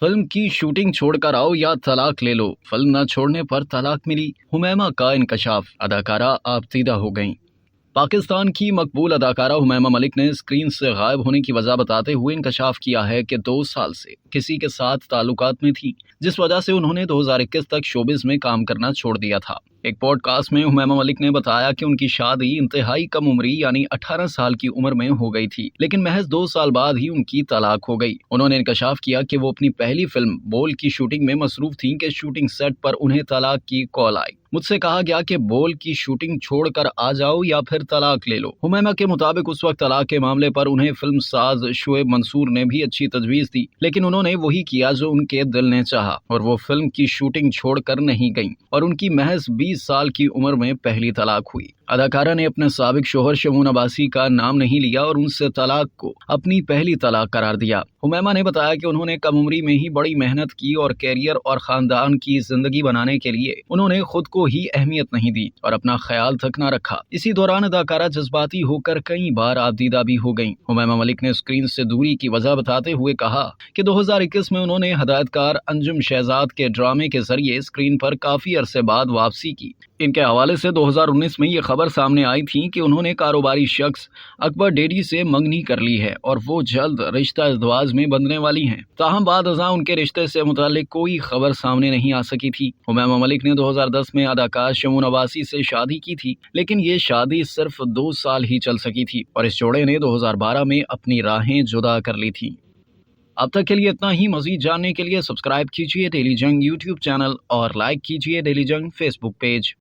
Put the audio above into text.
Film की shooting छोड़कर आओ या तलाक ले लो, फिल्म न छोड़ने पर तलाक मिली, हुमैमा का इंकशाफ, अदाकारा आपसीदा हो गईं। पाकिस्तान की मकबूल अदाकारा हुमैमा मलिक ने स्क्रीन से गायब होने की वजह बताते हुए इंकशाफ किया है कि 2 साल से किसी के साथ ताल्लुकात में थी, जिस वजह से उन्होंने 2021 तक शोबिज में काम करना छोड़ दिया था। एक पॉडकास्ट में हुमैमा मलिक ने बताया कि उनकी शादी इंतहाई कम उम्री यानी 18 साल की उम्र में हो गई थी, लेकिन महज 2 साल बाद ही उनकी तलाक हो गई। उन्होंने इंकशाफ किया कि वो अपनी पहली फिल्म बोल की शूटिंग में मसरूफ थीं कि शूटिंग सेट पर उन्हें तलाक की कॉल आई। मुझसे कहा गया कि बोल की शूटिंग छोड़कर आ जाओ या फिर तलाक ले लो। हुमैमा के मुताबिक उस वक्त तलाक के मामले पर उन्हें फिल्म साज शोएब मंसूर ने भी अच्छी तजवीज दी, लेकिन उन्होंने वही किया जो उनके दिल ने चाहा और वो फिल्म की शूटिंग छोड़कर नहीं गईं और उनकी महज 20 साल की उम्र में पहली तलाक हुई। अदाकारा ने अपने साबिक शोहर शमून अब्बासी का नाम नहीं लिया और उनसे तलाक को अपनी पहली तलाक करार दिया। हुमैमा ने बताया कि उन्होंने कम उम्री में ही बड़ी मेहनत की और कैरियर और खानदान की जिंदगी बनाने के लिए उन्होंने खुद को ही अहमियत नहीं दी और अपना ख्याल तक न रखा। इसी दौरान अदाकारा जज्बाती होकर कई बार आपदीदा भी हो गईं। हुमैमा मलिक ने स्क्रीन से दूरी की वजह बताते हुए कहा कि 2021 में उन्होंने हदायतकार अंजुम शहजाद के ड्रामे के जरिए स्क्रीन पर काफी अरसे बाद वापसी की। इनके हवाले से 2019 में ये खबर सामने आई थी कि उन्होंने कारोबारी शख्स अकबर डेडी से मंगनी कर ली है और वो जल्द रिश्ता इज़्दवाज में बंधने वाली हैं। ताहम बाद अज़ां उनके रिश्ते से मुताल्लिक कोई खबर सामने नहीं आ सकी थी। हुमैमा मलिक ने 2010 में अदाकार शमून अब्बासी से शादी की थी, लेकिन ये शादी सिर्फ 2 साल ही चल सकी थी और इस जोड़े ने 2012 में अपनी राहें जुदा कर ली थी। अब तक के लिए इतना ही। मजीद जानने के लिए सब्सक्राइब कीजिए डेली जंग यूट्यूब चैनल और लाइक कीजिए डेली जंग फेसबुक पेज।